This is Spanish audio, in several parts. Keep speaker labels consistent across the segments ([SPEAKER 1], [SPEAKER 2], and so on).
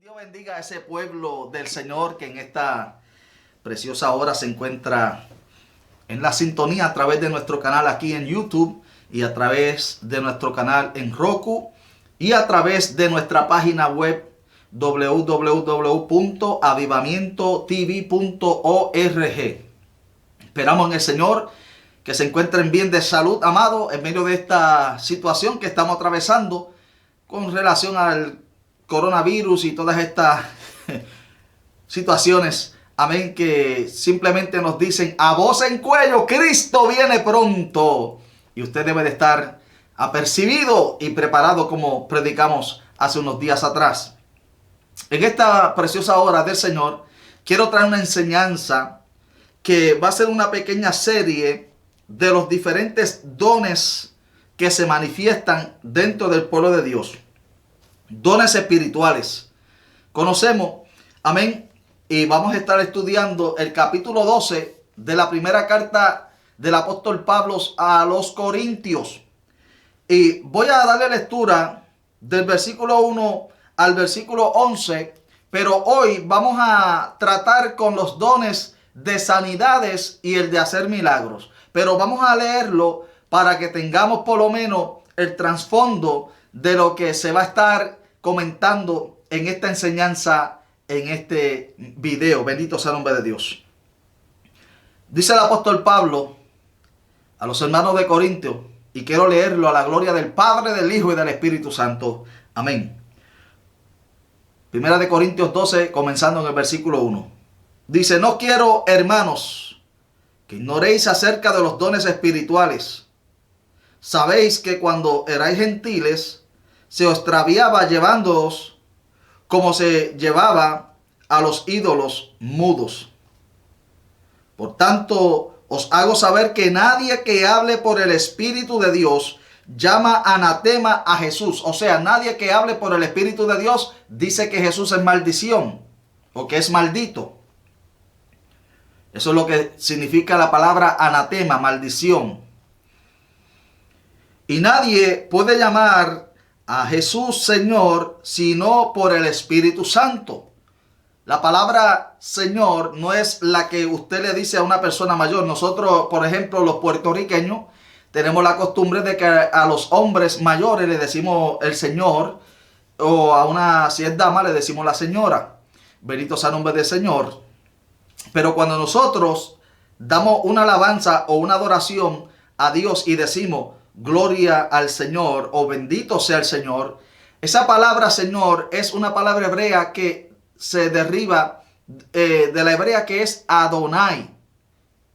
[SPEAKER 1] Dios bendiga a ese pueblo del Señor que en esta preciosa hora se encuentra en la sintonía a través de nuestro canal aquí en YouTube y a través de nuestro canal en Roku y a través de nuestra página web www.avivamientotv.org. Esperamos en el Señor que se encuentren bien de salud, amado, en medio de esta situación que estamos atravesando con relación al coronavirus y todas estas situaciones, amén, que simplemente nos dicen a voz en cuello: Cristo viene pronto. Y usted debe de estar apercibido y preparado, como predicamos hace unos días atrás. En esta preciosa hora del Señor quiero traer una enseñanza que va a ser una pequeña serie de los diferentes dones que se manifiestan dentro del pueblo de Dios. Dones espirituales. Conocemos, amén, y vamos a estar estudiando el capítulo 12 de la primera carta del apóstol Pablo a los Corintios. Y voy a darle lectura del versículo 1 al versículo 11, pero hoy vamos a tratar con los dones de sanidades y el de hacer milagros. Pero vamos a leerlo para que tengamos por lo menos el trasfondo de lo que se va a estar comentando en esta enseñanza, en este video. Bendito sea el nombre de Dios. Dice el apóstol Pablo a los hermanos de Corintios, y quiero leerlo a la gloria del Padre, del Hijo y del Espíritu Santo. Amén. Primera de Corintios 12, comenzando en el versículo 1. Dice: no quiero, hermanos, que ignoréis acerca de los dones espirituales. Sabéis que cuando erais gentiles, se os extraviaba llevándoos como se llevaba a los ídolos mudos. Por tanto, os hago saber que nadie que hable por el Espíritu de Dios llama anatema a Jesús. O sea, nadie que hable por el Espíritu de Dios dice que Jesús es maldición o que es maldito. Eso es lo que significa la palabra anatema, maldición. Y nadie puede llamar a Jesús Señor sino por el Espíritu Santo. La palabra Señor no es la que usted le dice a una persona mayor. Nosotros, por ejemplo, los puertorriqueños, tenemos la costumbre de que a los hombres mayores le decimos el Señor, o si es dama, le decimos la señora. Bendito sea el nombre del Señor. Pero cuando nosotros damos una alabanza o una adoración a Dios y decimos gloria al Señor o bendito sea el Señor, esa palabra Señor es una palabra hebrea que se deriva de la hebrea que es Adonai,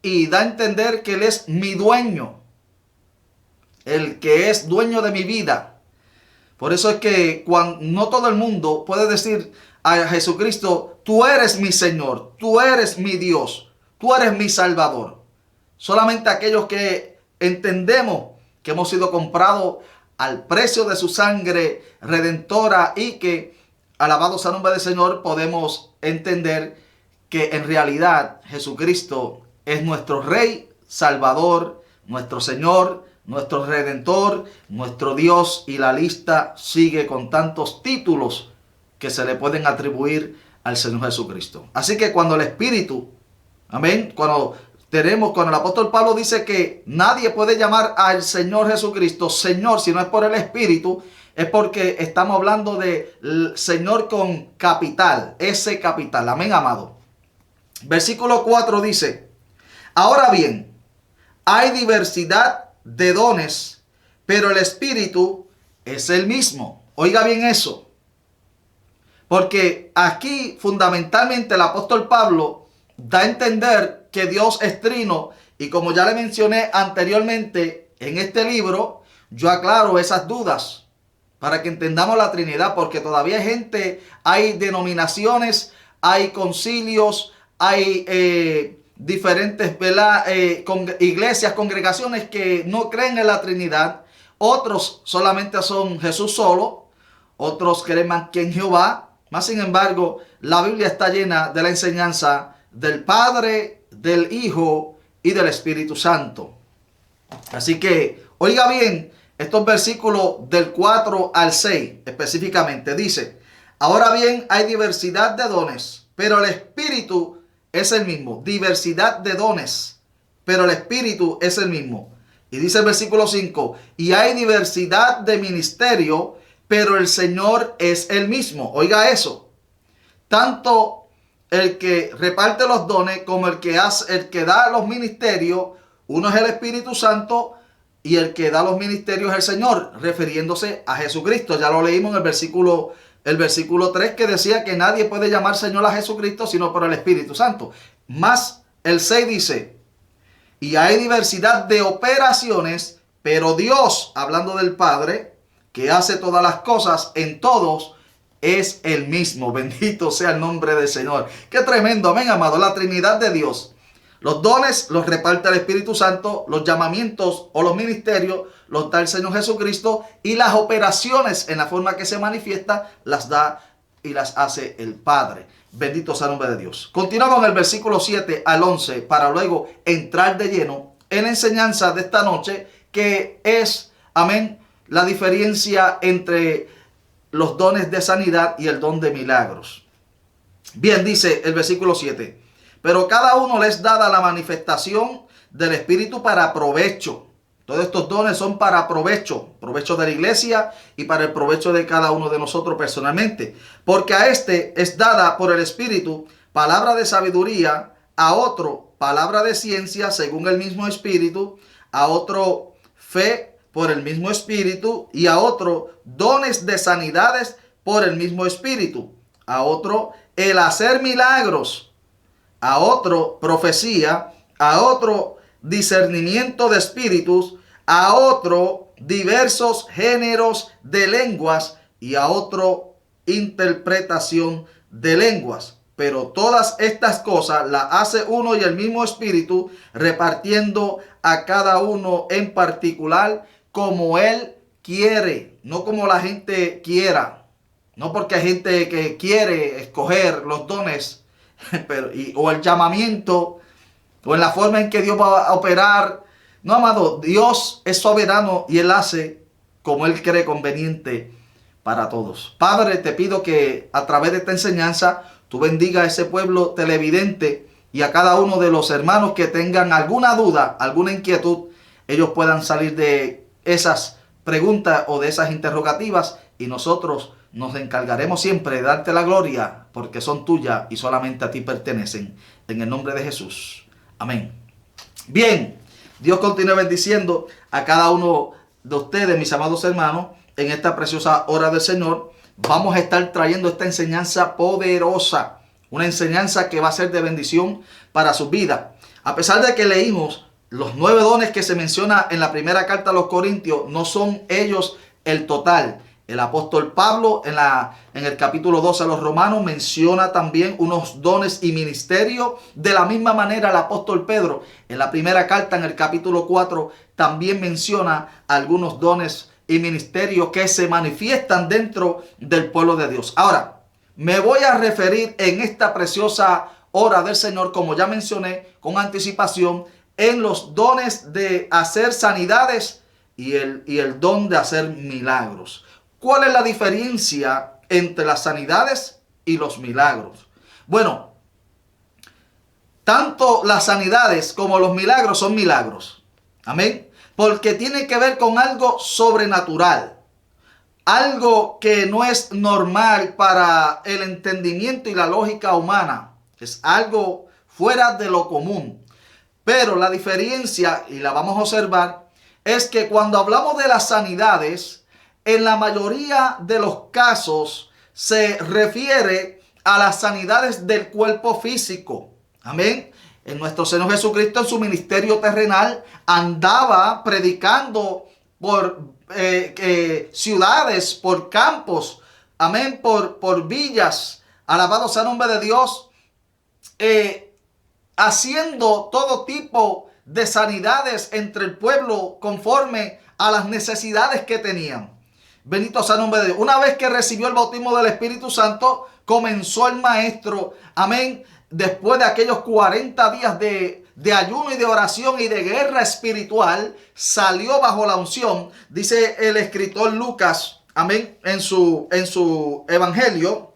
[SPEAKER 1] y da a entender que Él es mi dueño, el que es dueño de mi vida. Por eso es que no todo el mundo puede decir a Jesucristo: tú eres mi Señor, tú eres mi Dios, tú eres mi Salvador. Solamente aquellos que entendemos que hemos sido comprados al precio de su sangre redentora y que, alabado sea el nombre del Señor, podemos entender que en realidad Jesucristo es nuestro Rey, Salvador, nuestro Señor, nuestro Redentor, nuestro Dios, y la lista sigue con tantos títulos que se le pueden atribuir al Señor Jesucristo. Así que cuando el Espíritu, amén, cuando el apóstol Pablo dice que nadie puede llamar al Señor Jesucristo Señor si no es por el Espíritu, es porque estamos hablando de Señor con capital, ese capital. Amén, amado. Versículo 4 dice: ahora bien, hay diversidad de dones, pero el Espíritu es el mismo. Oiga bien eso. Porque aquí fundamentalmente el apóstol Pablo da a entender que Dios es trino, y como ya le mencioné anteriormente en este libro, yo aclaro esas dudas para que entendamos la Trinidad, porque todavía hay gente, hay denominaciones, hay concilios, hay diferentes iglesias, congregaciones que no creen en la Trinidad. Otros solamente son Jesús solo, otros creen más que en Jehová. Mas sin embargo, la Biblia está llena de la enseñanza del Padre, del Hijo y del Espíritu Santo. Así que, oiga bien, estos versículos del 4 al 6 específicamente dice: Ahora bien, hay diversidad de dones, pero el Espíritu es el mismo. Diversidad de dones, pero el Espíritu es el mismo. Y dice el versículo 5, y hay diversidad de ministerio, pero el Señor es el mismo. Oiga eso. Tanto el que reparte los dones como el que da los ministerios, uno es el Espíritu Santo y el que da los ministerios es el Señor, refiriéndose a Jesucristo. Ya lo leímos en el versículo 3, que decía que nadie puede llamar Señor a Jesucristo sino por el Espíritu Santo. Más el 6 dice, y hay diversidad de operaciones, pero Dios, hablando del Padre, que hace todas las cosas en todos, es el mismo. Bendito sea el nombre del Señor. Qué tremendo, amén, amado. La Trinidad de Dios. Los dones los reparte el Espíritu Santo, los llamamientos o los ministerios los da el Señor Jesucristo, y las operaciones en la forma que se manifiesta las da y las hace el Padre. Bendito sea el nombre de Dios. Continuamos en el versículo 7 al 11 para luego entrar de lleno en la enseñanza de esta noche, que es, amén, la diferencia entre los dones de sanidad y el don de milagros. Bien, dice el versículo 7. Pero cada uno les dada la manifestación del Espíritu para provecho. Todos estos dones son para provecho de la iglesia y para el provecho de cada uno de nosotros personalmente. Porque a este es dada por el Espíritu palabra de sabiduría, a otro palabra de ciencia según el mismo Espíritu, a otro fe por el mismo Espíritu, y a otro dones de sanidades por el mismo Espíritu, a otro el hacer milagros, a otro profecía, a otro discernimiento de espíritus, a otro diversos géneros de lenguas, y a otro interpretación de lenguas. Pero todas estas cosas las hace uno y el mismo Espíritu, repartiendo a cada uno en particular como Él quiere, no como la gente quiera. No porque hay gente que quiere escoger los dones o el llamamiento, o en la forma en que Dios va a operar. No, amado, Dios es soberano y Él hace como Él cree conveniente para todos. Padre, te pido que a través de esta enseñanza tú bendiga a ese pueblo televidente y a cada uno de los hermanos que tengan alguna duda, alguna inquietud, ellos puedan salir de esas preguntas o de esas interrogativas, y nosotros nos encargaremos siempre de darte la gloria, porque son tuyas y solamente a ti pertenecen. En el nombre de Jesús. Amén. Bien, Dios continúe bendiciendo a cada uno de ustedes, mis amados hermanos, en esta preciosa hora del Señor. Vamos a estar trayendo esta enseñanza poderosa, una enseñanza que va a ser de bendición para su vida. A pesar de que leímos los 9 dones que se menciona en la primera carta a los Corintios, no son ellos el total. El apóstol Pablo en el capítulo 12 a los Romanos menciona también unos dones y ministerios. De la misma manera el apóstol Pedro en la primera carta en el capítulo 4 también menciona algunos dones y ministerios que se manifiestan dentro del pueblo de Dios. Ahora, me voy a referir en esta preciosa hora del Señor, como ya mencioné con anticipación, en los dones de hacer sanidades y el don de hacer milagros. ¿Cuál es la diferencia entre las sanidades y los milagros? Bueno, tanto las sanidades como los milagros son milagros. Amén. Porque tiene que ver con algo sobrenatural. Algo que no es normal para el entendimiento y la lógica humana. Es algo fuera de lo común. Pero la diferencia, y la vamos a observar, es que cuando hablamos de las sanidades, en la mayoría de los casos se refiere a las sanidades del cuerpo físico. Amén. En nuestro Señor Jesucristo, en su ministerio terrenal, andaba predicando por ciudades, por campos, amén, por villas. Alabado sea el nombre de Dios. Haciendo todo tipo de sanidades entre el pueblo conforme a las necesidades que tenían. Bendito sea el nombre de Dios. Una vez que recibió el bautismo del Espíritu Santo, comenzó el maestro, amén, después de aquellos 40 días de ayuno y de oración y de guerra espiritual, salió bajo la unción. Dice el escritor Lucas, amén, en su evangelio,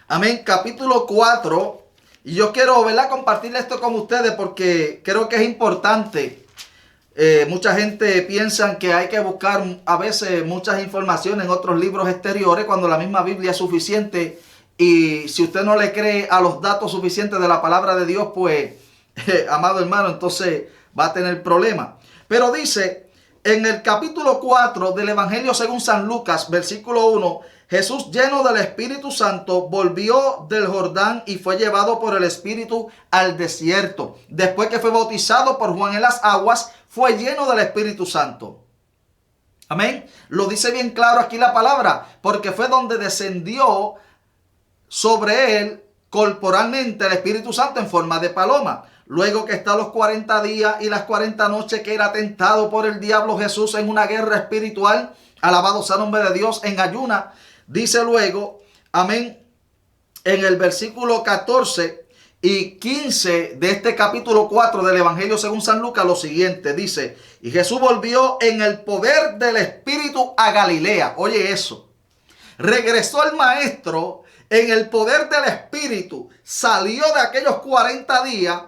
[SPEAKER 1] amén, capítulo 4. Y yo quiero, ¿verdad?, compartir esto con ustedes porque creo que es importante. Mucha gente piensa que hay que buscar a veces muchas informaciones en otros libros exteriores cuando la misma Biblia es suficiente. Y si usted no le cree a los datos suficientes de la palabra de Dios, pues, amado hermano, entonces va a tener problemas. Pero dice en el capítulo 4 del Evangelio según San Lucas, versículo 1, Jesús, lleno del Espíritu Santo, volvió del Jordán y fue llevado por el Espíritu al desierto. Después que fue bautizado por Juan en las aguas, fue lleno del Espíritu Santo. Amén. Lo dice bien claro aquí la palabra, porque fue donde descendió sobre él corporalmente el Espíritu Santo en forma de paloma. Luego que está los 40 días y las 40 noches que era tentado por el diablo, Jesús en una guerra espiritual, alabado sea el nombre de Dios, en ayuna, dice luego, amén, en el versículo 14 y 15 de este capítulo 4 del Evangelio según San Lucas, lo siguiente, dice, y Jesús volvió en el poder del Espíritu a Galilea. Oye eso, regresó el maestro en el poder del Espíritu, salió de aquellos 40 días,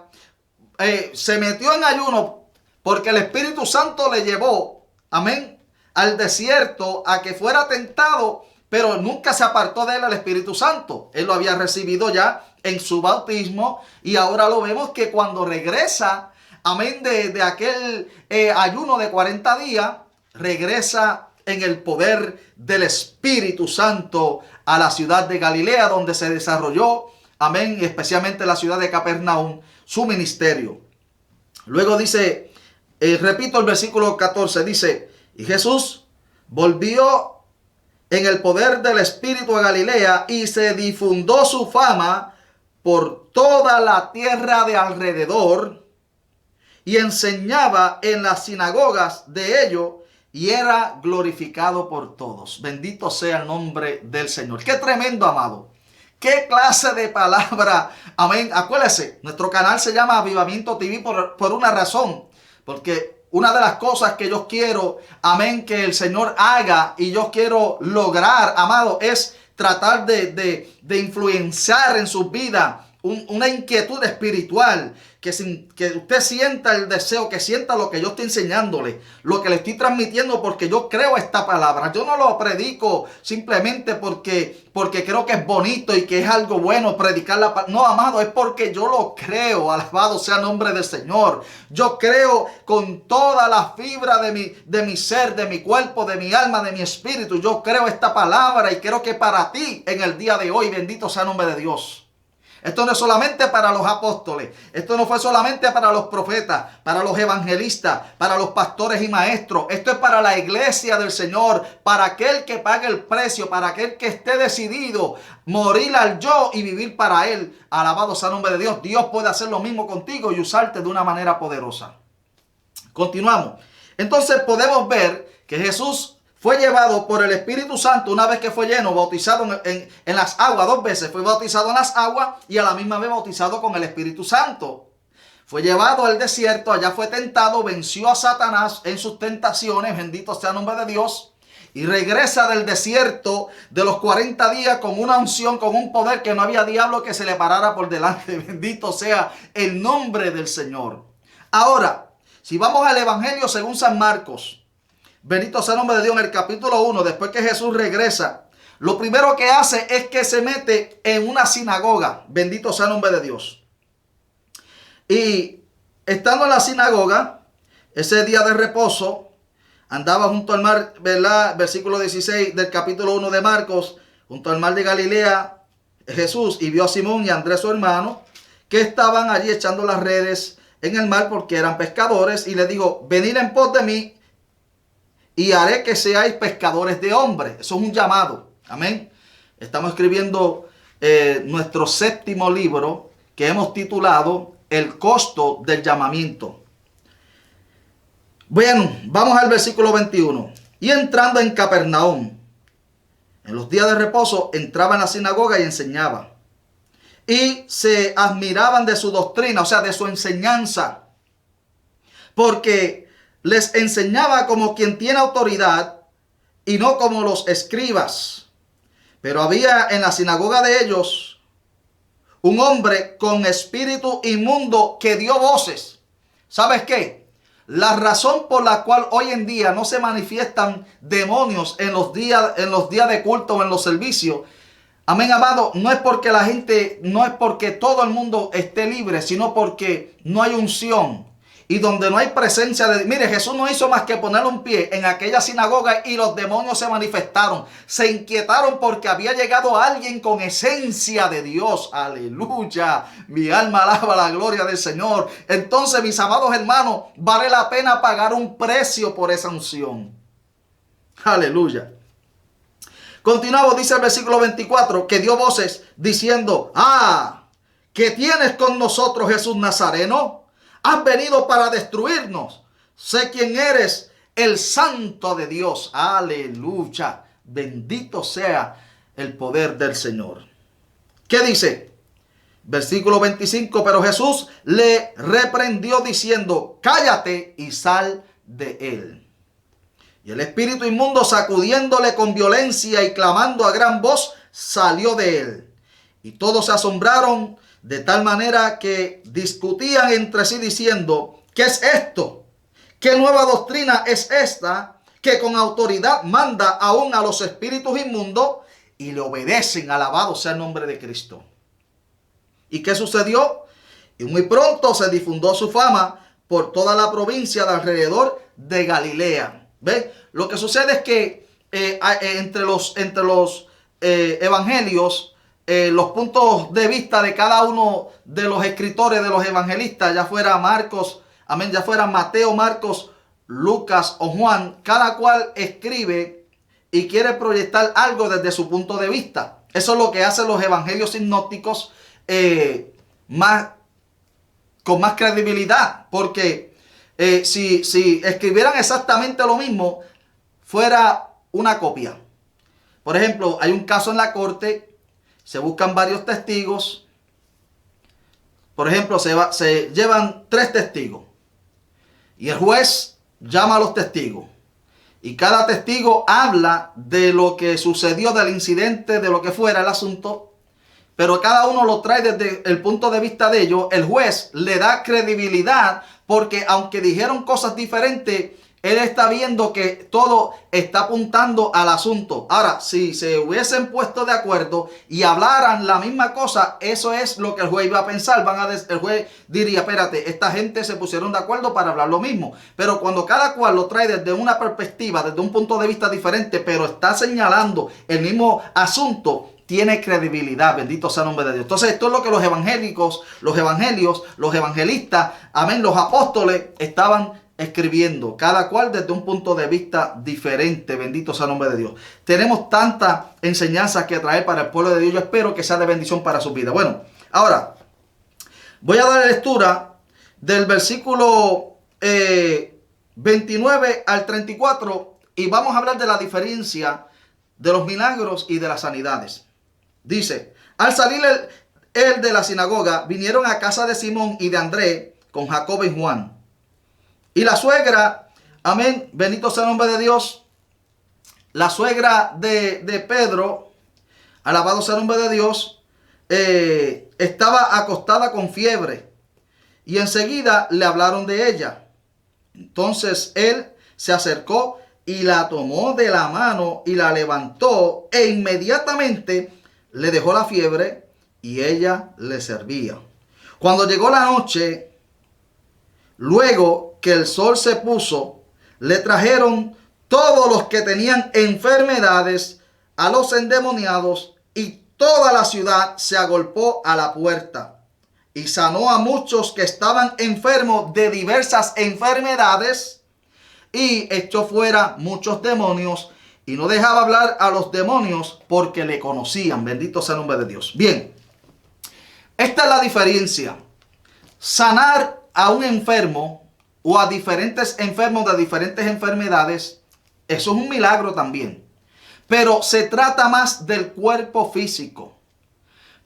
[SPEAKER 1] se metió en ayuno porque el Espíritu Santo le llevó, amén, al desierto a que fuera tentado, pero nunca se apartó de él el Espíritu Santo. Él lo había recibido ya en su bautismo y ahora lo vemos que cuando regresa, amén, de aquel ayuno de 40 días, regresa en el poder del Espíritu Santo a la ciudad de Galilea, donde se desarrolló, amén, especialmente la ciudad de Capernaum, su ministerio. Luego dice, repito el versículo 14, dice, y Jesús volvió en el poder del Espíritu a Galilea y se difundió su fama por toda la tierra de alrededor y enseñaba en las sinagogas de ellos y era glorificado por todos. Bendito sea el nombre del Señor. Qué tremendo, amado. Qué clase de palabra. Amén. Acuérdese, nuestro canal se llama Avivamiento TV por una razón. Porque una de las cosas que yo quiero, amén, que el Señor haga y yo quiero lograr, amado, es tratar de influenciar en su vida una inquietud espiritual, que usted sienta el deseo, que sienta lo que yo estoy enseñándole, lo que le estoy transmitiendo, porque yo creo esta palabra. Yo no lo predico simplemente porque creo que es bonito y que es algo bueno predicar la palabra. No, amado, es porque yo lo creo. Alabado sea el nombre del Señor. Yo creo con toda la fibra de mi ser, de mi cuerpo, de mi alma, de mi espíritu. Yo creo esta palabra y creo que para ti en el día de hoy, bendito sea el nombre de Dios. Esto no es solamente para los apóstoles, esto no fue solamente para los profetas, para los evangelistas, para los pastores y maestros. Esto es para la iglesia del Señor, para aquel que pague el precio, para aquel que esté decidido morir al yo y vivir para él. Alabado sea el nombre de Dios. Dios puede hacer lo mismo contigo y usarte de una manera poderosa. Continuamos. Entonces podemos ver que Jesús fue llevado por el Espíritu Santo una vez que fue lleno, bautizado en las aguas, 2 veces. Fue bautizado en las aguas y a la misma vez bautizado con el Espíritu Santo. Fue llevado al desierto, allá fue tentado, venció a Satanás en sus tentaciones, bendito sea el nombre de Dios. Y regresa del desierto de los 40 días con una unción, con un poder que no había diablo que se le parara por delante. Bendito sea el nombre del Señor. Ahora, si vamos al Evangelio según San Marcos, bendito sea el nombre de Dios, en el capítulo 1, después que Jesús regresa, lo primero que hace es que se mete en una sinagoga. Bendito sea el nombre de Dios. Y estando en la sinagoga, ese día de reposo, andaba junto al mar, ¿verdad? Versículo 16 del capítulo 1 de Marcos, junto al mar de Galilea, Jesús, y vio a Simón y a Andrés su hermano, que estaban allí echando las redes en el mar porque eran pescadores, y le dijo, venid en pos de mí, y haré que seáis pescadores de hombres. Eso es un llamado. Amén. Estamos escribiendo nuestro 7º libro que hemos titulado El costo del llamamiento. Bueno, vamos al versículo 21. Y entrando en Capernaum, en los días de reposo, entraba en la sinagoga y enseñaba. Y se admiraban de su doctrina, o sea, de su enseñanza, porque les enseñaba como quien tiene autoridad y no como los escribas. Pero había en la sinagoga de ellos un hombre con espíritu inmundo que dio voces. ¿Sabes qué? La razón por la cual hoy en día no se manifiestan demonios en los días de culto o en los servicios, amén, amado, no es porque la gente, no es porque todo el mundo esté libre, sino porque no hay unción. Y donde no hay presencia de... Mire, Jesús no hizo más que poner un pie en aquella sinagoga y los demonios se manifestaron. Se inquietaron porque había llegado alguien con esencia de Dios. Aleluya. Mi alma alaba la gloria del Señor. Entonces, mis amados hermanos, vale la pena pagar un precio por esa unción. Aleluya. Continuamos, dice el versículo 24, que dio voces diciendo: ¿qué tienes con nosotros, Jesús Nazareno? Has venido para destruirnos. Sé quién eres, el Santo de Dios. Aleluya. Bendito sea el poder del Señor. ¿Qué dice? Versículo 25. Pero Jesús le reprendió diciendo: cállate y sal de él. Y el espíritu inmundo, sacudiéndole con violencia y clamando a gran voz, salió de él. Y todos se asombraron de tal manera que discutían entre sí diciendo: ¿qué es esto? ¿Qué nueva doctrina es esta que con autoridad manda aún a los espíritus inmundos y le obedecen? Alabado sea el nombre de Cristo. ¿Y qué sucedió? Y muy pronto se difundió su fama por toda la provincia de alrededor de Galilea. ¿Ven? Lo que sucede es que entre los evangelios, los puntos de vista de cada uno de los escritores, de los evangelistas, ya fuera Marcos, amén, ya fuera Mateo, Marcos, Lucas o Juan, cada cual escribe y quiere proyectar algo desde su punto de vista. Eso es lo que hacen los evangelios sinópticos con más credibilidad, porque si escribieran exactamente lo mismo, fuera una copia. Por ejemplo, hay un caso en la corte. Se buscan varios testigos. Por ejemplo, se llevan 3 testigos. Y el juez llama a los testigos. Y cada testigo habla de lo que sucedió, del incidente, de lo que fuera el asunto. Pero cada uno lo trae desde el punto de vista de ellos. El juez le da credibilidad porque aunque dijeron cosas diferentes, él está viendo que todo está apuntando al asunto. Ahora, si se hubiesen puesto de acuerdo y hablaran la misma cosa, eso es lo que el juez iba a pensar. El juez diría: espérate, esta gente se pusieron de acuerdo para hablar lo mismo. Pero cuando cada cual lo trae desde una perspectiva, desde un punto de vista diferente, pero está señalando el mismo asunto, tiene credibilidad. Bendito sea el nombre de Dios. Entonces, esto es lo que los evangélicos, los evangelios, los evangelistas, amén, los apóstoles estaban escribiendo, cada cual desde un punto de vista diferente. Bendito sea el nombre de Dios. Tenemos tantas enseñanzas que traer para el pueblo de Dios. Yo espero que sea de bendición para su vida. Bueno, ahora voy a dar lectura del versículo 29 al 34 y vamos a hablar de la diferencia de los milagros y de las sanidades. Dice: al salir él de la sinagoga, vinieron a casa de Simón y de Andrés con Jacobo y Juan. Y la suegra, amén, bendito sea el nombre de Dios, la suegra de Pedro, alabado sea el nombre de Dios, estaba acostada con fiebre. Y enseguida le hablaron de ella. Entonces él se acercó y la tomó de la mano y la levantó, e inmediatamente le dejó la fiebre y ella le servía. Cuando llegó la noche, luego que el sol se puso, le trajeron todos los que tenían enfermedades a los endemoniados, y toda la ciudad se agolpó a la puerta. Y sanó a muchos que estaban enfermos de diversas enfermedades, y echó fuera muchos demonios, y no dejaba hablar a los demonios porque le conocían. Bendito sea el nombre de Dios. Bien, esta es la diferencia. Sanar a un enfermo o a diferentes enfermos de diferentes enfermedades, eso es un milagro también. Pero se trata más del cuerpo físico.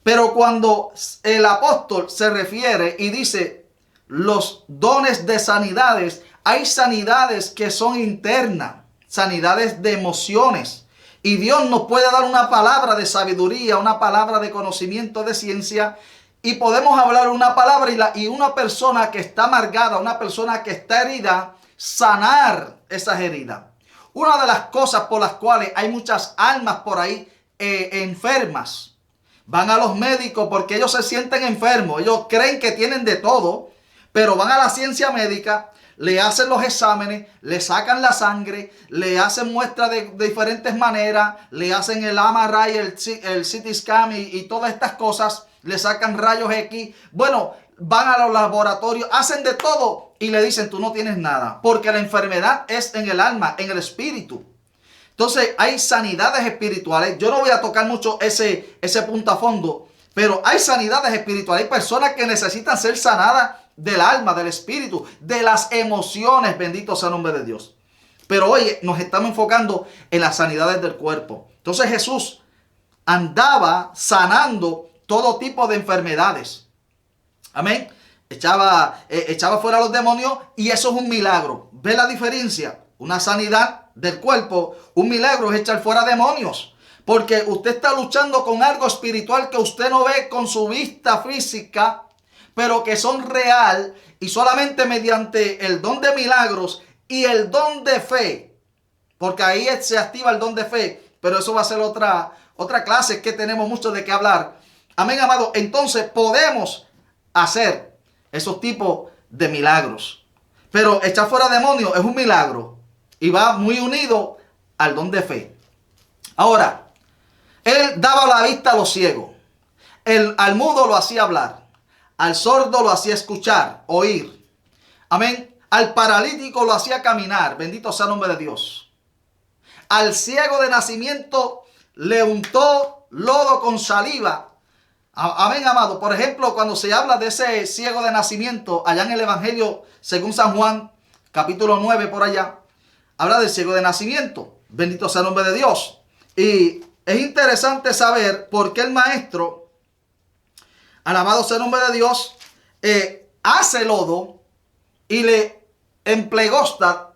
[SPEAKER 1] Pero cuando el apóstol se refiere y dice los dones de sanidades, hay sanidades que son internas. sanidades de emociones. Y Dios nos puede dar una palabra de sabiduría, una palabra de conocimiento, de ciencia. Y podemos hablar una palabra y una persona que está amargada, una persona que está herida, sanar esas heridas. Una de las cosas por las cuales hay muchas almas por ahí enfermas, van a los médicos porque ellos se sienten enfermos. Ellos creen que tienen de todo, pero van a la ciencia médica, le hacen los exámenes, le sacan la sangre, le hacen muestras de diferentes maneras, le hacen el MRI, el CT scan y todas estas cosas, le sacan rayos X. Bueno, van a los laboratorios, hacen de todo y le dicen: tú no tienes nada, porque la enfermedad es en el alma, en el espíritu. Entonces hay sanidades espirituales. Yo no voy a tocar mucho ese punto a fondo, pero hay sanidades espirituales. Hay personas que necesitan ser sanadas del alma, del espíritu, de las emociones. Bendito sea el nombre de Dios. Pero hoy nos estamos enfocando en las sanidades del cuerpo. Entonces Jesús andaba sanando todo tipo de enfermedades. Amén. Echaba fuera a los demonios, y eso es un milagro. ¿Ve la diferencia? Una sanidad del cuerpo, un milagro es echar fuera demonios. Porque usted está luchando con algo espiritual que usted no ve con su vista física, pero que son real, y solamente mediante el don de milagros y el don de fe. Porque ahí se activa el don de fe, pero eso va a ser otra clase, que tenemos mucho de qué hablar. Amén, amado. Entonces podemos hacer esos tipos de milagros. Pero echar fuera demonios es un milagro y va muy unido al don de fe. Ahora, él daba la vista a los ciegos. Al mudo lo hacía hablar. Al sordo lo hacía escuchar, oír. Amén. Al paralítico lo hacía caminar. Bendito sea el nombre de Dios. Al ciego de nacimiento le untó lodo con saliva. Amén, amado. Por ejemplo, cuando se habla de ese ciego de nacimiento, allá en el Evangelio según San Juan, capítulo 9, por allá, habla del ciego de nacimiento. Bendito sea el nombre de Dios. Y es interesante saber por qué el maestro, alabado sea el nombre de Dios, hace lodo y le emplegosta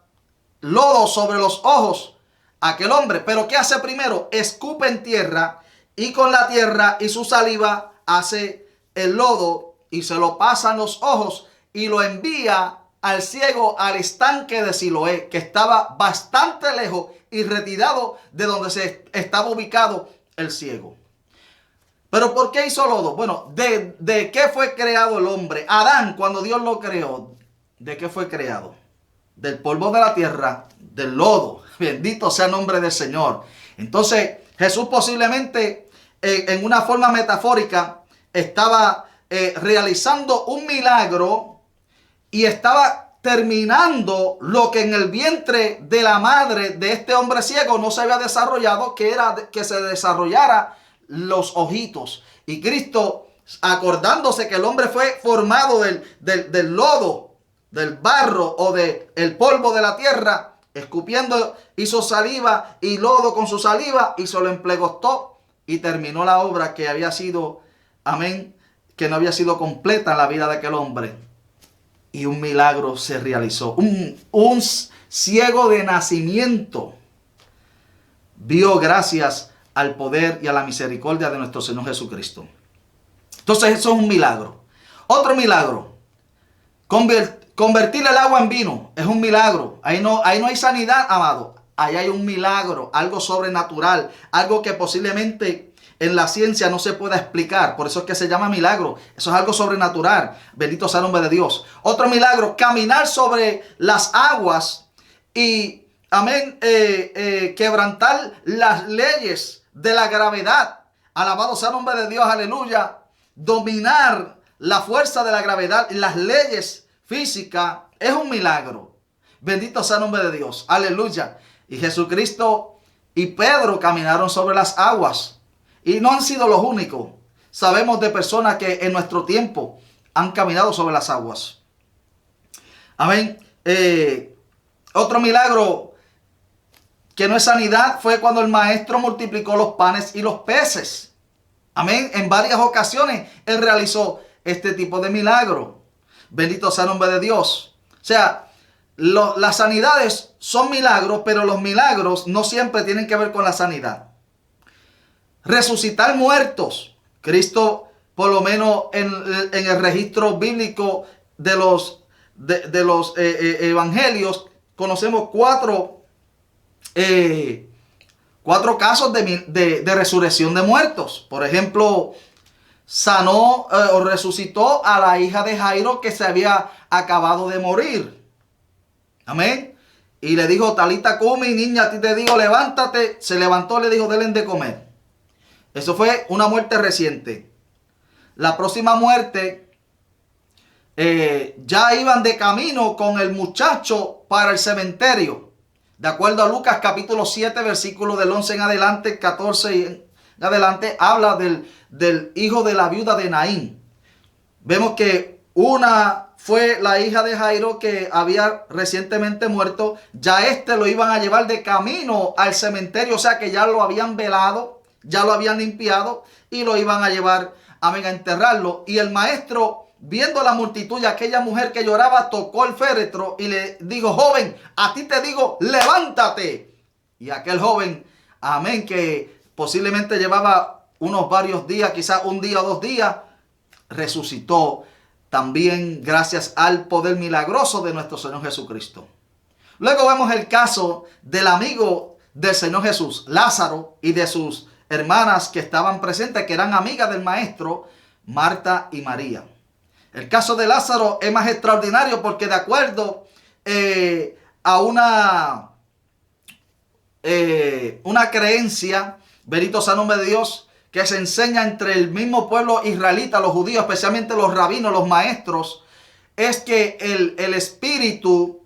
[SPEAKER 1] lodo sobre los ojos a aquel hombre. Pero ¿qué hace primero? Escupe en tierra, y con la tierra y su saliva hace el lodo y se lo pasa en los ojos y lo envía al ciego al estanque de Siloé, que estaba bastante lejos y retirado de donde se estaba ubicado el ciego. ¿Pero por qué hizo lodo? Bueno, ¿de qué fue creado el hombre? Adán, cuando Dios lo creó, ¿de qué fue creado? Del polvo de la tierra, del lodo. Bendito sea el nombre del Señor. Entonces, Jesús posiblemente, en una forma metafórica, estaba realizando un milagro y estaba terminando lo que en el vientre de la madre de este hombre ciego no se había desarrollado, que era que se desarrollara los ojitos. Y Cristo, acordándose que el hombre fue formado del lodo, del barro o del polvo de la tierra, escupiendo, hizo saliva y lodo con su saliva y se lo emplegostó y terminó la obra que había sido, amén, que no había sido completa en la vida de aquel hombre. Y un milagro se realizó. Un ciego de nacimiento vio gracias al poder y a la misericordia de nuestro Señor Jesucristo. Entonces eso es un milagro. Otro milagro, convertir el agua en vino, es un milagro. Ahí no hay sanidad, amado. Ahí hay un milagro, algo sobrenatural, algo que posiblemente en la ciencia no se pueda explicar. Por eso es que se llama milagro. Eso es algo sobrenatural. Bendito sea el nombre de Dios. Otro milagro, caminar sobre las aguas y, amén, quebrantar las leyes de la gravedad. Alabado sea el nombre de Dios, aleluya. Dominar la fuerza de la gravedad y las leyes físicas es un milagro. Bendito sea el nombre de Dios, aleluya. Y Jesucristo y Pedro caminaron sobre las aguas. Y no han sido los únicos. Sabemos de personas que en nuestro tiempo han caminado sobre las aguas. Amén. Otro milagro que no es sanidad fue cuando el maestro multiplicó los panes y los peces. Amén. En varias ocasiones él realizó este tipo de milagro. Bendito sea el nombre de Dios. O sea, las sanidades son milagros, pero los milagros no siempre tienen que ver con la sanidad. Resucitar muertos. Cristo, por lo menos en el registro bíblico de los evangelios, conocemos cuatro casos de resurrección de muertos. Por ejemplo, sanó o resucitó a la hija de Jairo que se había acabado de morir. Amén. Y le dijo, Talita cumi, niña, a ti te digo, levántate. Se levantó, le dijo, denle de comer. Eso fue una muerte reciente. La próxima muerte, ya iban de camino con el muchacho para el cementerio. De acuerdo a Lucas capítulo 7, versículo del 11 en adelante, 14 en adelante, habla del hijo de la viuda de Naín. Vemos que una fue la hija de Jairo que había recientemente muerto. Ya lo iban a llevar de camino al cementerio, o sea que ya lo habían velado, ya lo habían limpiado y lo iban a llevar, amén, a enterrarlo. Y el maestro, viendo la multitud y aquella mujer que lloraba, tocó el féretro y le dijo, joven, a ti te digo, levántate. Y aquel joven, amén, que posiblemente llevaba unos varios días, quizás un día o 2 días, resucitó también gracias al poder milagroso de nuestro Señor Jesucristo. Luego vemos el caso del amigo del Señor Jesús, Lázaro, y de sus hermanas que estaban presentes, que eran amigas del maestro, Marta y María. El caso de Lázaro es más extraordinario porque de acuerdo a una creencia, bendito sea el nombre de Dios, que se enseña entre el mismo pueblo israelita, los judíos, especialmente los rabinos, los maestros, es que el espíritu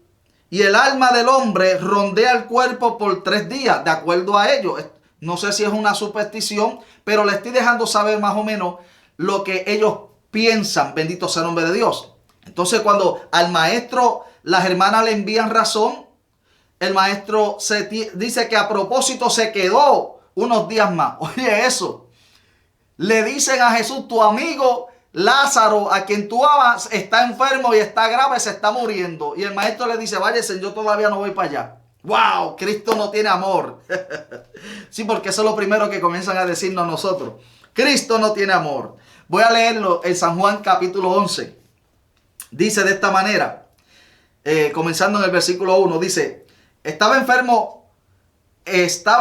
[SPEAKER 1] y el alma del hombre rondea el cuerpo por 3 días, de acuerdo a ellos. No sé si es una superstición, pero le estoy dejando saber más o menos lo que ellos piensan, bendito sea el nombre de Dios. Entonces, cuando al maestro las hermanas le envían razón, el maestro dice que a propósito se quedó unos días más. Oye, eso. Le dicen a Jesús, tu amigo Lázaro, a quien tú amas, está enfermo y está grave, se está muriendo. Y el maestro le dice, váyase, yo todavía no voy para allá. ¡Wow! Cristo no tiene amor. Sí, porque eso es lo primero que comienzan a decirnos nosotros. Cristo no tiene amor. Voy a leerlo en San Juan capítulo 11. Dice de esta manera, comenzando en el versículo 1, dice, estaba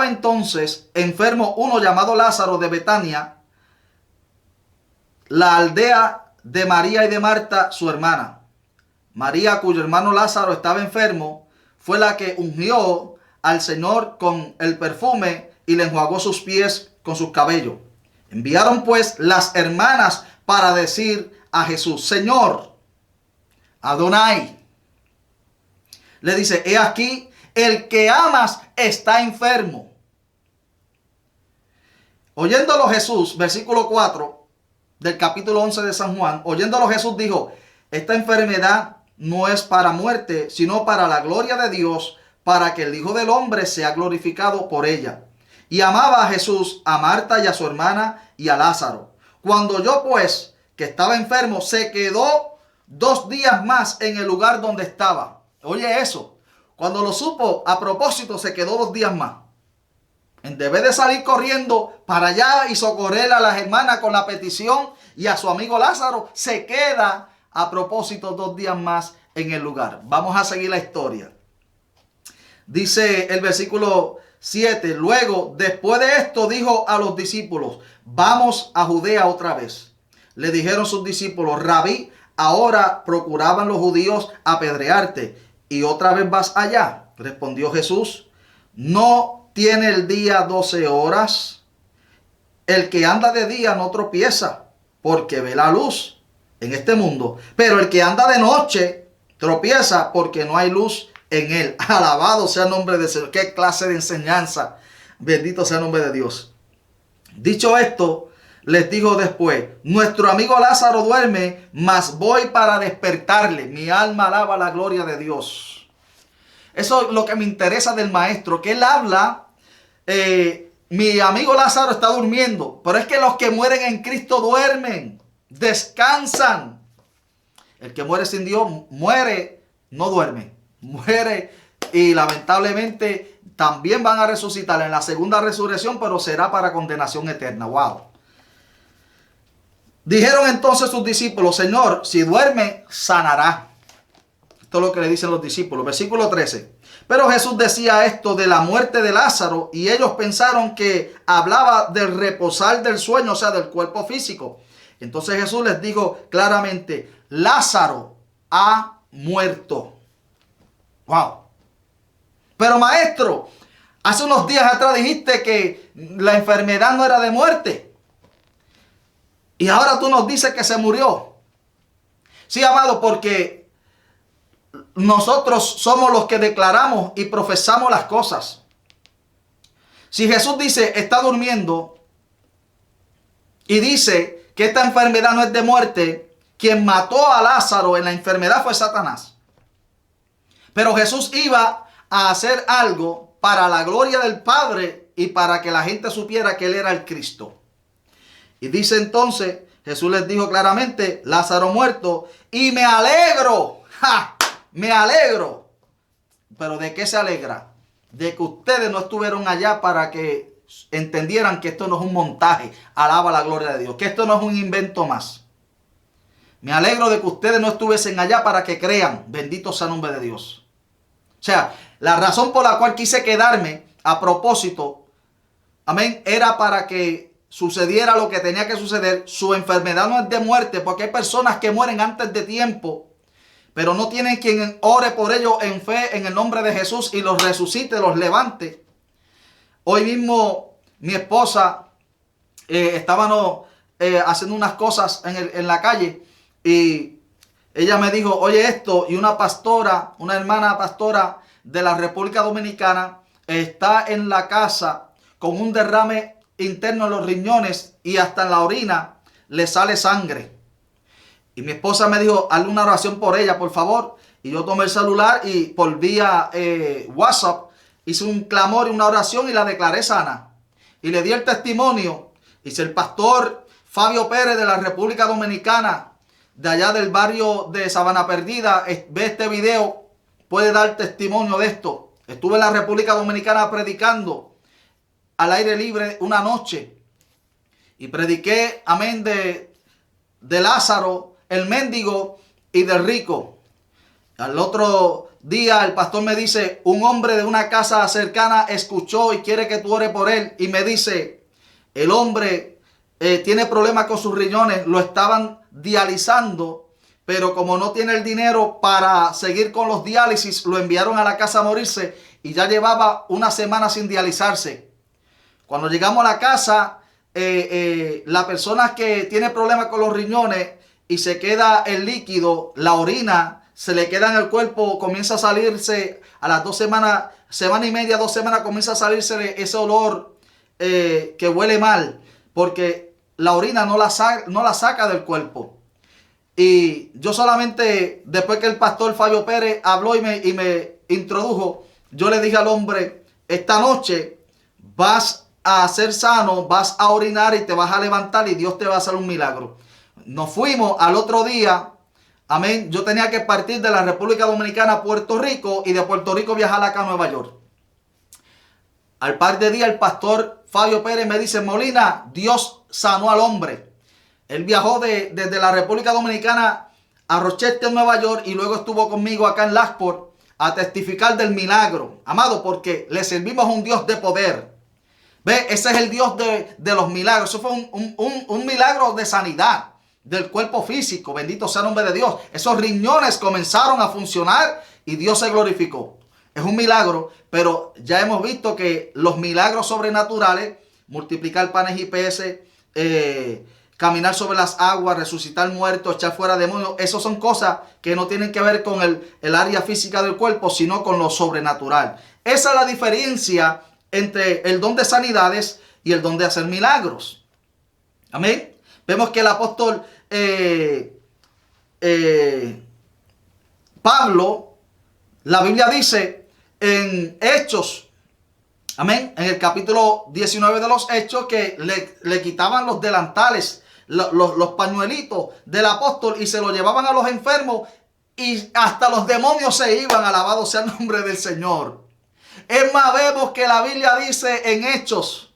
[SPEAKER 1] entonces enfermo uno llamado Lázaro de Betania, la aldea de María y de Marta, su hermana. María, cuyo hermano Lázaro estaba enfermo, fue la que ungió al Señor con el perfume y le enjuagó sus pies con sus cabellos. Enviaron pues las hermanas para decir a Jesús, Señor, Adonai, le dice, he aquí, el que amas está enfermo. Oyéndolo Jesús, versículo 4 del capítulo 11 de San Juan, oyéndolo Jesús dijo, esta enfermedad no es para muerte, sino para la gloria de Dios, para que el Hijo del Hombre sea glorificado por ella. Y amaba a Jesús, a Marta y a su hermana y a Lázaro. Cuando oyó pues que estaba enfermo, se quedó 2 días más en el lugar donde estaba. Oye eso, cuando lo supo, a propósito se quedó 2 días más. En vez de salir corriendo para allá y socorrer a las hermanas con la petición y a su amigo Lázaro, se queda a propósito 2 días más en el lugar. Vamos a seguir la historia. Dice el versículo 7, luego, después de esto, dijo a los discípulos, vamos a Judea otra vez. Le dijeron sus discípulos, Rabí, ahora procuraban los judíos apedrearte, y otra vez vas allá. Respondió Jesús, no tiene el día 12 horas. El que anda de día no tropieza, porque ve la luz en este mundo. Pero el que anda de noche tropieza, porque no hay luz en él. Alabado sea el nombre del Señor. Qué clase de enseñanza. Bendito sea el nombre de Dios. Dicho esto, les dijo después, nuestro amigo Lázaro duerme, mas voy para despertarle. Mi alma alaba la gloria de Dios. Eso es lo que me interesa del maestro, que él habla, mi amigo Lázaro está durmiendo, pero es que los que mueren en Cristo duermen, descansan. El que muere sin Dios muere, no duerme, muere y lamentablemente también van a resucitar en la segunda resurrección, pero será para condenación eterna. Wow. Dijeron entonces sus discípulos: Señor, si duerme, sanará. Esto es lo que le dicen los discípulos. Versículo 13. Pero Jesús decía esto de la muerte de Lázaro y ellos pensaron que hablaba del reposar del sueño, o sea, del cuerpo físico. Entonces Jesús les dijo claramente: Lázaro ha muerto. Wow. Pero maestro, hace unos días atrás dijiste que la enfermedad no era de muerte. Y ahora tú nos dices que se murió. Sí, amado, porque nosotros somos los que declaramos y profesamos las cosas. Si Jesús dice está durmiendo y dice que esta enfermedad no es de muerte, quien mató a Lázaro en la enfermedad fue Satanás. Pero Jesús iba a hacer algo para la gloria del Padre y para que la gente supiera que Él era el Cristo. Y dice entonces, Jesús les dijo claramente: Lázaro muerto, y me alegro. ¡Ja! Me alegro. ¿Pero de qué se alegra? De que ustedes no estuvieron allá para que entendieran que esto no es un montaje. Alaba la gloria de Dios. Que esto no es un invento más. Me alegro de que ustedes no estuviesen allá para que crean. Bendito sea el nombre de Dios. O sea, la razón por la cual quise quedarme a propósito, amén, era para que sucediera lo que tenía que suceder. Su enfermedad no es de muerte, porque hay personas que mueren antes de tiempo, pero no tienen quien ore por ellos en fe en el nombre de Jesús y los resucite, los levante. Hoy mismo mi esposa estábamos haciendo unas cosas en la calle y ella me dijo: oye esto, y una pastora, una hermana pastora de la República Dominicana está en la casa con un derrame interno en los riñones y hasta en la orina le sale sangre. Y mi esposa me dijo: hazle una oración por ella, por favor. Y yo tomé el celular y por vía WhatsApp hice un clamor y una oración y la declaré sana. Y le di el testimonio. Y si el pastor Fabio Pérez de la República Dominicana, de allá del barrio de Sabana Perdida, ve este video, puede dar testimonio de esto. Estuve en la República Dominicana predicando al aire libre una noche. Y prediqué, amén, de Lázaro, el mendigo, y del rico. Al otro día el pastor me dice: un hombre de una casa cercana escuchó y quiere que tú ores por él. Y me dice: el hombre tiene problemas con sus riñones, lo estaban dializando, pero como no tiene el dinero para seguir con los diálisis, lo enviaron a la casa a morirse y ya llevaba una semana sin dializarse. Cuando llegamos a la casa, la persona que tiene problemas con los riñones y se queda el líquido, la orina, se le queda en el cuerpo, comienza a salirse a las 2 semanas, semana y media, 2 semanas, comienza a salirse ese olor que huele mal, porque la orina no la saca del cuerpo. Y yo solamente, después que el pastor Fabio Pérez habló y me introdujo, yo le dije al hombre: esta noche vas a ser sano, vas a orinar y te vas a levantar y Dios te va a hacer un milagro. Nos fuimos al otro día, amén. Yo tenía que partir de la República Dominicana a Puerto Rico y de Puerto Rico viajar acá a Nueva York. Al par de días el pastor Fabio Pérez me dice: Molina, Dios sanó al hombre. Él viajó desde la República Dominicana a Rochester, Nueva York, y luego estuvo conmigo acá en Lockport a testificar del milagro. Amado, porque le servimos a un Dios de poder. Ve, ese es el Dios de los milagros. Eso fue un milagro de sanidad del cuerpo físico. Bendito sea el nombre de Dios. Esos riñones comenzaron a funcionar y Dios se glorificó. Es un milagro, pero ya hemos visto que los milagros sobrenaturales, multiplicar panes y peces, caminar sobre las aguas, resucitar muertos, echar fuera demonios, esas son cosas que no tienen que ver con el área física del cuerpo, sino con lo sobrenatural. Esa es la diferencia entre el don de sanidades y el don de hacer milagros. Amén. Vemos que el apóstol Pablo, la Biblia dice en Hechos, amén, en el capítulo 19 de los Hechos, que le quitaban los delantales, los pañuelitos del apóstol y se lo llevaban a los enfermos y hasta los demonios se iban, alabado sea el nombre del Señor. Es más, vemos que la Biblia dice en Hechos,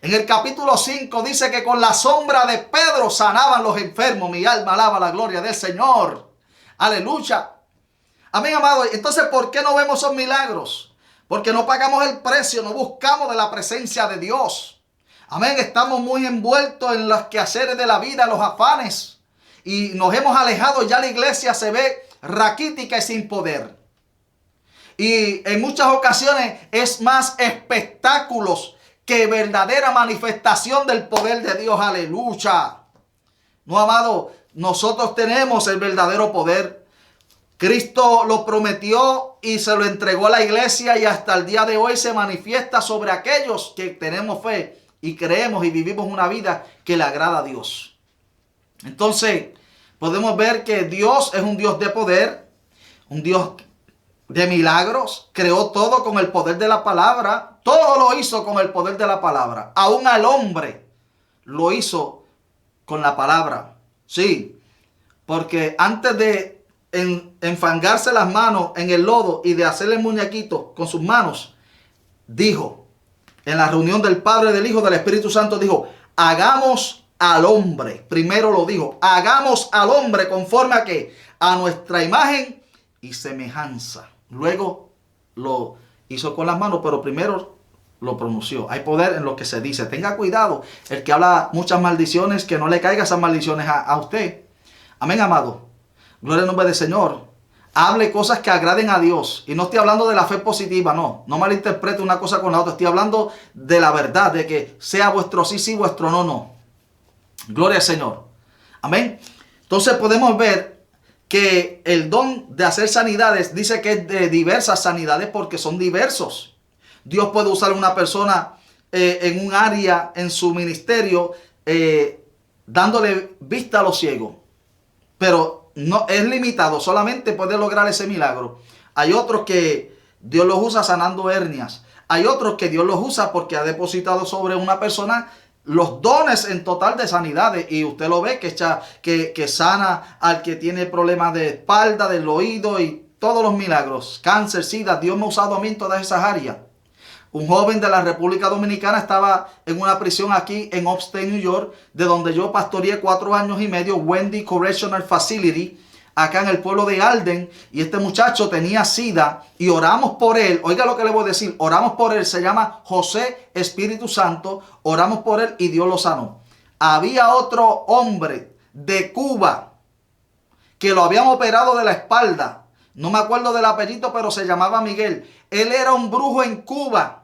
[SPEAKER 1] en el capítulo 5, dice que con la sombra de Pedro sanaban los enfermos. Mi alma alaba la gloria del Señor. Aleluya. Amén, amado. Entonces, ¿por qué no vemos esos milagros? Porque no pagamos el precio, no buscamos de la presencia de Dios. Amén. Estamos muy envueltos en los quehaceres de la vida, los afanes. Y nos hemos alejado, ya la iglesia se ve raquítica y sin poder. Y en muchas ocasiones es más espectáculos que verdadera manifestación del poder de Dios. Aleluya. No, amado, nosotros tenemos el verdadero poder. Cristo lo prometió y se lo entregó a la iglesia, y hasta el día de hoy se manifiesta sobre aquellos que tenemos fe y creemos y vivimos una vida que le agrada a Dios. Entonces, podemos ver que Dios es un Dios de poder, un Dios de milagros. Creó todo con el poder de la palabra. Todo lo hizo con el poder de la palabra. Aún al hombre lo hizo con la palabra. Sí, porque antes de enfangarse las manos en el lodo y de hacerle muñequitos con sus manos, dijo, en la reunión del Padre, del Hijo, del Espíritu Santo, dijo, hagamos al hombre. Primero lo dijo, hagamos al hombre conforme a ¿qué? A nuestra imagen y semejanza. Luego lo hizo con las manos, pero primero lo pronunció. Hay poder en lo que se dice. Tenga cuidado, el que habla muchas maldiciones, que no le caigan esas maldiciones a usted. Amén, amado. Gloria al nombre del Señor. Hable cosas que agraden a Dios. Y no estoy hablando de la fe positiva, no. No malinterprete una cosa con la otra. Estoy hablando de la verdad, de que sea vuestro sí, sí, vuestro no, no. Gloria al Señor. Amén. Entonces podemos ver que el don de hacer sanidades dice que es de diversas sanidades porque son diversos. Dios puede usar a una persona en un área en su ministerio dándole vista a los ciegos. Pero no es limitado, solamente puede lograr ese milagro. Hay otros que Dios los usa sanando hernias. Hay otros que Dios los usa porque ha depositado sobre una persona los dones en total de sanidades. Y usted lo ve que sana al que tiene problemas de espalda, del oído y todos los milagros. Cáncer, sida, Dios me ha usado a mí en todas esas áreas. Un joven de la República Dominicana estaba en una prisión aquí en Upstate, New York, de donde yo pastoreé 4 años y medio, Wendy Correctional Facility, acá en el pueblo de Alden. Y este muchacho tenía sida y oramos por él. Oiga lo que le voy a decir, oramos por él. Se llama José Espíritu Santo. Oramos por él y Dios lo sanó. Había otro hombre de Cuba que lo habían operado de la espalda. No me acuerdo del apellido, pero se llamaba Miguel. Él era un brujo en Cuba.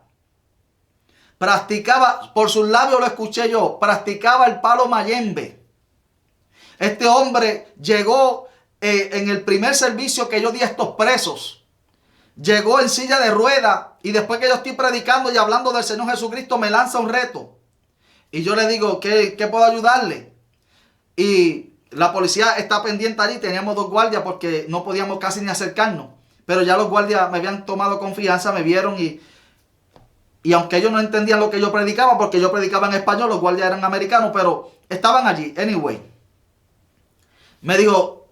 [SPEAKER 1] Practicaba, por sus labios lo escuché yo, practicaba el palo mayembe. Este hombre llegó en el primer servicio que yo di a estos presos. Llegó en silla de ruedas y después que yo estoy predicando y hablando del Señor Jesucristo me lanza un reto. Y yo le digo, ¿qué puedo ayudarle? Y la policía está pendiente allí, teníamos 2 guardias porque no podíamos casi ni acercarnos. Pero ya los guardias me habían tomado confianza, me vieron y aunque ellos no entendían lo que yo predicaba, porque yo predicaba en español, los guardias eran americanos, pero estaban allí. Anyway, me dijo,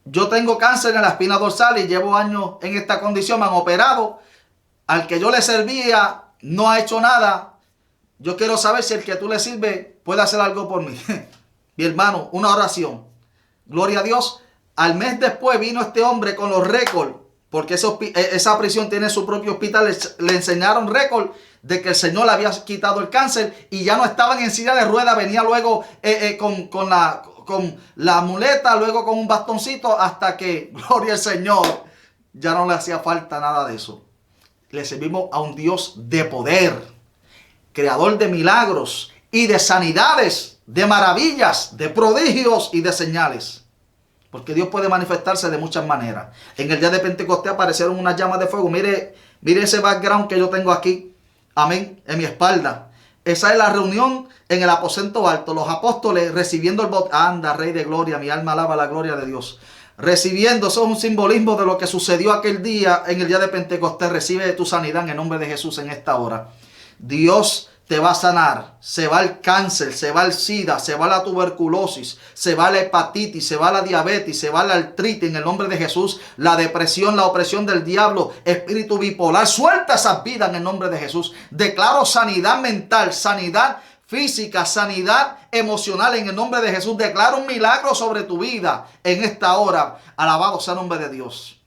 [SPEAKER 1] yo tengo cáncer en la espina dorsal y llevo años en esta condición, me han operado. Al que yo le servía no ha hecho nada. Yo quiero saber si el que tú le sirves puede hacer algo por mí. Mi hermano, una oración. Gloria a Dios. Al mes después vino este hombre con los récords, porque esa prisión tiene su propio hospital. Le enseñaron récord de que el Señor le había quitado el cáncer y ya no estaban en silla de ruedas. Venía luego con la muleta, luego con un bastoncito, hasta que, gloria al Señor, ya no le hacía falta nada de eso. Le servimos a un Dios de poder, creador de milagros y de sanidades, de maravillas, de prodigios y de señales. Porque Dios puede manifestarse de muchas maneras. En el día de Pentecostés aparecieron unas llamas de fuego. Mire ese background que yo tengo aquí. Amén. En mi espalda. Esa es la reunión en el aposento alto. Los apóstoles recibiendo el bautismo. Anda, Rey de Gloria. Mi alma alaba la gloria de Dios. Recibiendo. Eso es un simbolismo de lo que sucedió aquel día en el día de Pentecostés. Recibe tu sanidad en el nombre de Jesús en esta hora. Dios te va a sanar. Se va el cáncer, se va el SIDA, se va la tuberculosis, se va la hepatitis, se va la diabetes, se va la artritis en el nombre de Jesús. La depresión, la opresión del diablo, espíritu bipolar. Suelta esas vidas en el nombre de Jesús. Declaro sanidad mental, sanidad física, sanidad emocional en el nombre de Jesús. Declaro un milagro sobre tu vida en esta hora. Alabado sea el nombre de Dios.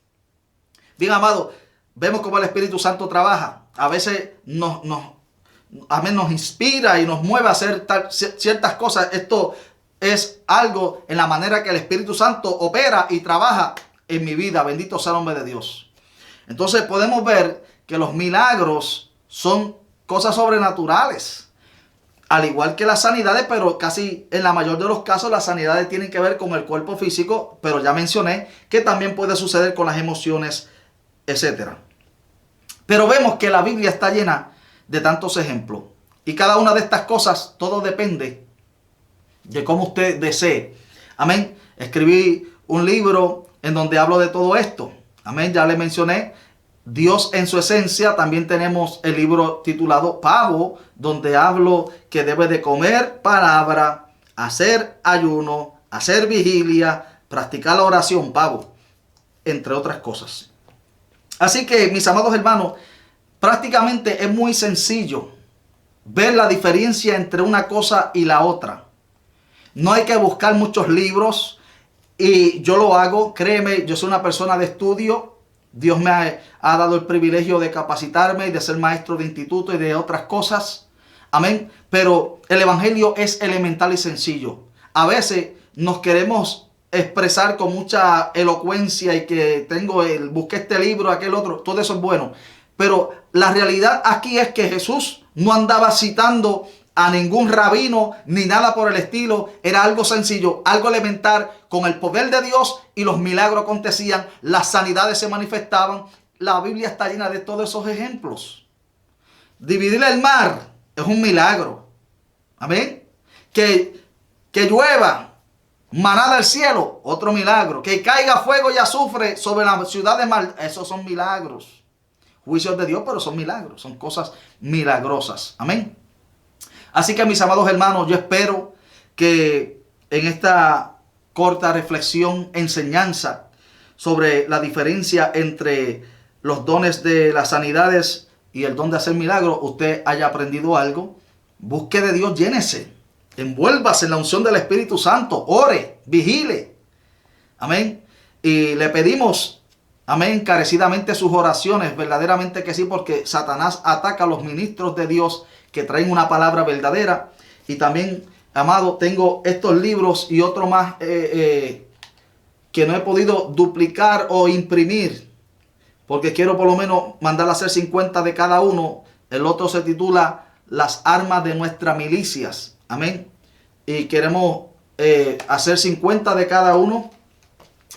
[SPEAKER 1] Bien, amado, vemos cómo el Espíritu Santo trabaja. A veces nos inspira y nos mueve a hacer ciertas cosas. Esto es algo en la manera que el Espíritu Santo opera y trabaja en mi vida. Bendito sea el nombre de Dios. Entonces podemos ver que los milagros son cosas sobrenaturales. Al igual que las sanidades, pero casi en la mayor de los casos las sanidades tienen que ver con el cuerpo físico. Pero ya mencioné que también puede suceder con las emociones, etc. Pero vemos que la Biblia está llena de tantos ejemplos. Y cada una de estas cosas, todo depende de cómo usted desee. Amén. Escribí un libro en donde hablo de todo esto. Amén. Ya le mencioné Dios en su esencia. También tenemos el libro titulado Pavo, donde hablo que debe de comer palabra, hacer ayuno, hacer vigilia, practicar la oración, Pavo, entre otras cosas. Así que, mis amados hermanos, prácticamente es muy sencillo ver la diferencia entre una cosa y la otra. No hay que buscar muchos libros y yo lo hago, créeme, yo soy una persona de estudio. Dios me ha dado el privilegio de capacitarme y de ser maestro de instituto y de otras cosas. Amén. Pero el evangelio es elemental y sencillo. A veces nos queremos expresar con mucha elocuencia y que busqué este libro, aquel otro, todo eso es bueno. Pero la realidad aquí es que Jesús no andaba citando a ningún rabino ni nada por el estilo. Era algo sencillo, algo elemental, con el poder de Dios, y los milagros acontecían, las sanidades se manifestaban. La Biblia está llena de todos esos ejemplos. Dividir el mar es un milagro. Amén. Que llueva maná del cielo, otro milagro. Que caiga fuego y azufre sobre la ciudad de mar, esos son milagros. Juicios de Dios, pero son milagros, son cosas milagrosas. Amén. Así que, mis amados hermanos, yo espero que en esta corta reflexión, enseñanza sobre la diferencia entre los dones de las sanidades y el don de hacer milagros, usted haya aprendido algo. Busque de Dios, llénese, envuélvase en la unción del Espíritu Santo, ore, vigile. Amén. Y le pedimos, amén, encarecidamente sus oraciones, verdaderamente que sí, porque Satanás ataca a los ministros de Dios que traen una palabra verdadera. Y también, amado, tengo estos libros y otro más que no he podido duplicar o imprimir, porque quiero por lo menos mandar a hacer 50 de cada uno. El otro se titula Las armas de nuestras milicias. Amén. Y queremos hacer 50 de cada uno,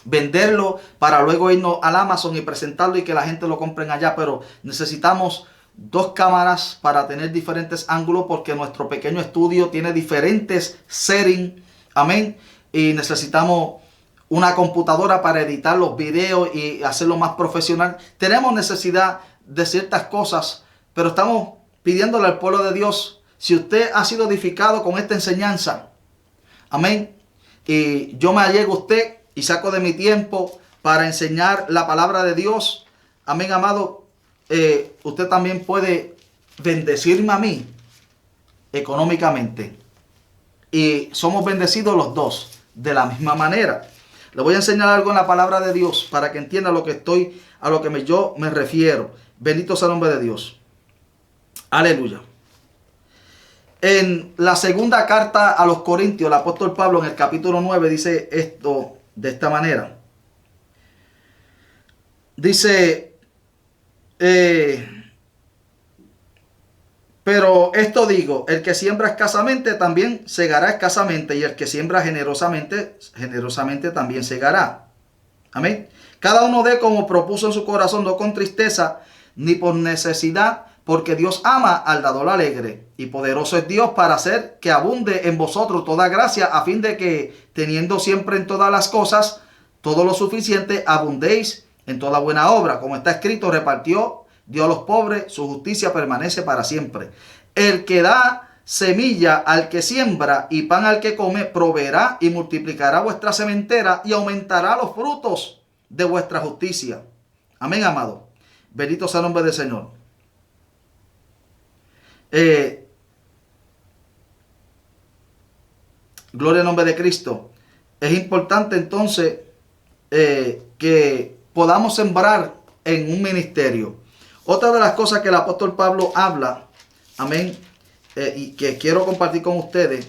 [SPEAKER 1] venderlo para luego irnos al Amazon y presentarlo y que la gente lo compre allá. Pero necesitamos 2 cámaras para tener diferentes ángulos, porque nuestro pequeño estudio tiene diferentes settings. Amén. Y necesitamos una computadora para editar los videos y hacerlo más profesional. Tenemos necesidad de ciertas cosas, pero estamos pidiéndole al pueblo de Dios, si usted ha sido edificado con esta enseñanza, amén, y yo me allego a usted y saco de mi tiempo para enseñar la palabra de Dios, amén, amado, usted también puede bendecirme a mí económicamente. Y somos bendecidos los dos de la misma manera. Le voy a enseñar algo en la palabra de Dios para que entienda a lo que yo me refiero. Bendito sea el nombre de Dios. Aleluya. En la segunda carta a los Corintios, el apóstol Pablo en el capítulo 9 dice esto de esta manera. Dice, pero esto digo, el que siembra escasamente también segará escasamente, y el que siembra generosamente, generosamente también segará. Amén. Cada uno dé como propuso en su corazón, no con tristeza ni por necesidad, porque Dios ama al dador alegre, y poderoso es Dios para hacer que abunde en vosotros toda gracia, a fin de que, teniendo siempre en todas las cosas todo lo suficiente, abundéis en toda buena obra. Como está escrito, repartió, dio a los pobres, su justicia permanece para siempre. El que da semilla al que siembra y pan al que come, proveerá y multiplicará vuestra sementera y aumentará los frutos de vuestra justicia. Amén, amado. Bendito sea el nombre del Señor. Gloria al nombre de Cristo. Es importante entonces que podamos sembrar en un ministerio. Otra de las cosas que el apóstol Pablo habla, amén, y que quiero compartir con ustedes,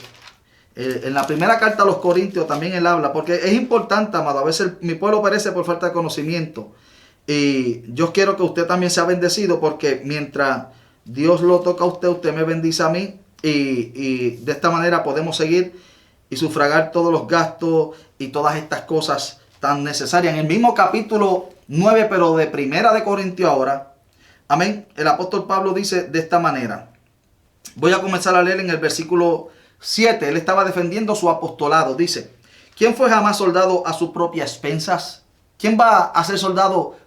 [SPEAKER 1] en la primera carta a los Corintios también él habla, porque es importante, amado, a veces mi pueblo perece por falta de conocimiento, y yo quiero que usted también sea bendecido, porque mientras Dios lo toca a usted, usted me bendice a mí, y de esta manera podemos seguir y sufragar todos los gastos y todas estas cosas tan necesarias. En el mismo capítulo 9, pero de primera de Corintios ahora, amén, el apóstol Pablo dice de esta manera. Voy a comenzar a leer en el versículo 7. Él estaba defendiendo su apostolado. Dice: ¿quién fue jamás soldado a sus propias expensas? ¿Quién va a ser soldado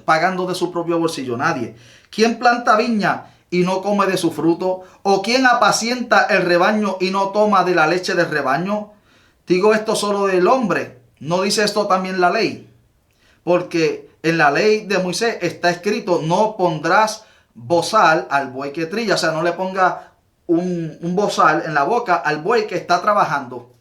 [SPEAKER 1] pagando de su propio bolsillo? Nadie. ¿Quién planta viña y no come de su fruto? ¿O quién apacienta el rebaño y no toma de la leche del rebaño? Digo esto solo del hombre. ¿No dice esto también la ley? Porque en la ley de Moisés está escrito: no pondrás bozal al buey que trilla. O sea, no le ponga un bozal en la boca al buey que está trabajando.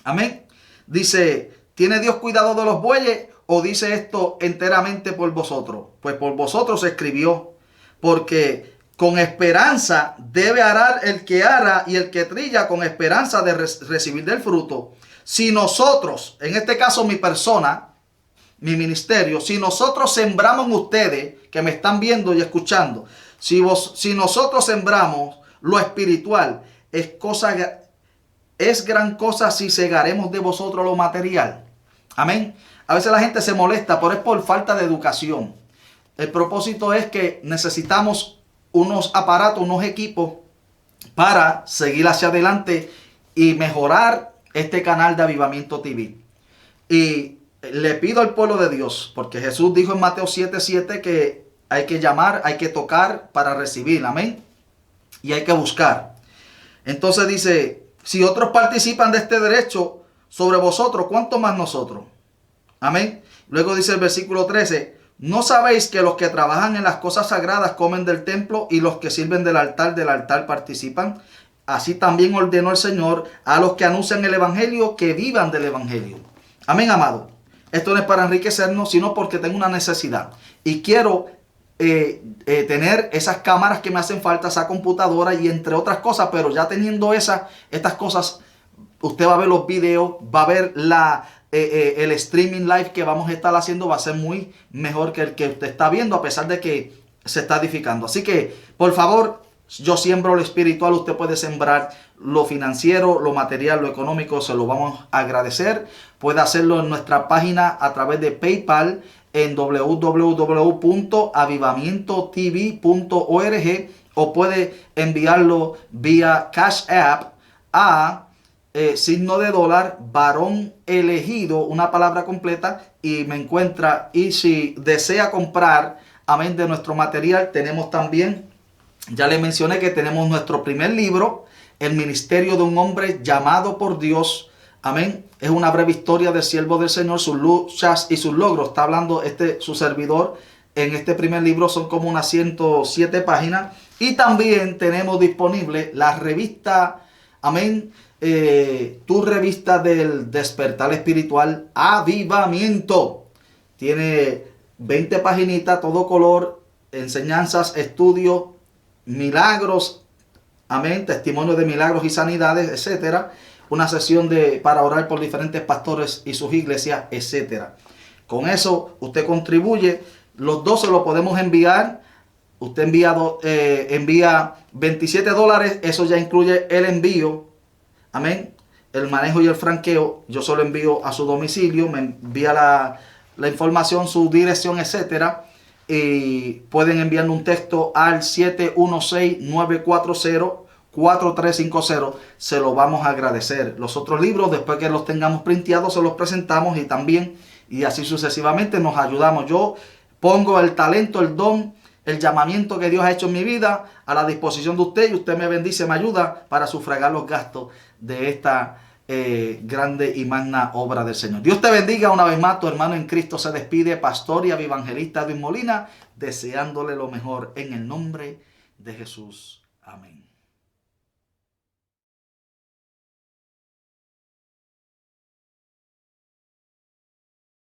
[SPEAKER 1] Amén. Dice: ¿tiene Dios cuidado de los bueyes o dice esto enteramente por vosotros? Pues por vosotros se escribió, porque con esperanza debe arar el que ara, y el que trilla con esperanza de recibir del fruto. Si nosotros, en este caso mi persona, mi ministerio, si nosotros sembramos en ustedes que me están viendo y escuchando, si nosotros sembramos lo espiritual, es gran cosa si segaremos de vosotros lo material. Amén. A veces la gente se molesta, pero es por falta de educación. El propósito es que necesitamos unos aparatos, unos equipos para seguir hacia adelante y mejorar este canal de Avivamiento TV. Y le pido al pueblo de Dios, porque Jesús dijo en Mateo 7:7 que hay que llamar, hay que tocar para recibir, amén, y hay que buscar. Entonces dice: si otros participan de este derecho sobre vosotros, ¿cuánto más nosotros? Amén. Luego dice el versículo 13: ¿no sabéis que los que trabajan en las cosas sagradas comen del templo, y los que sirven del altar participan? Así también ordenó el Señor a los que anuncian el evangelio que vivan del evangelio. Amén, amado. Esto no es para enriquecernos, sino porque tengo una necesidad. Y quiero tener esas cámaras que me hacen falta, esa computadora y entre otras cosas. Pero ya teniendo estas cosas, usted va a ver los videos, va a ver el streaming live que vamos a estar haciendo. Va a ser muy mejor que el que usted está viendo, a pesar de que se está edificando. Así que, por favor, yo siembro lo espiritual, usted puede sembrar lo financiero, lo material, lo económico, se lo vamos a agradecer. Puede hacerlo en nuestra página a través de PayPal en www.avivamientotv.org, o puede enviarlo vía Cash App a signo de dólar, varón elegido, una palabra completa, y me encuentra. Y si desea comprar, amén, de nuestro material, tenemos también, ya le mencioné que tenemos nuestro primer libro, El ministerio de un hombre llamado por Dios. Amén. Es una breve historia del siervo del Señor, sus luchas y sus logros. Está hablando su servidor en este primer libro. Son como unas 107 páginas. Y también tenemos disponible la revista, amén, tu revista del despertar espiritual, Avivamiento. Tiene 20 paginitas, todo color, enseñanzas, estudios, milagros, amén, testimonios de milagros y sanidades, etcétera. Una sesión para orar por diferentes pastores y sus iglesias, etcétera. Con eso usted contribuye. Los dos se lo podemos enviar. Usted envía $27. Eso ya incluye el envío, amén, el manejo y el franqueo. Yo solo envío a su domicilio. Me envía la información, su dirección, etcétera. Y pueden enviarme un texto al 716-940-4350. Se lo vamos a agradecer. Los otros libros, después que los tengamos printeados, se los presentamos, y también, y así sucesivamente, nos ayudamos. Yo pongo el talento, el don, el llamamiento que Dios ha hecho en mi vida a la disposición de usted, y usted me bendice, me ayuda para sufragar los gastos de esta grande y magna obra del Señor. Dios te bendiga una vez más. Tu hermano en Cristo se despide, pastor y evangelista Edwin Molina, deseándole lo mejor en el nombre de Jesús. Amén.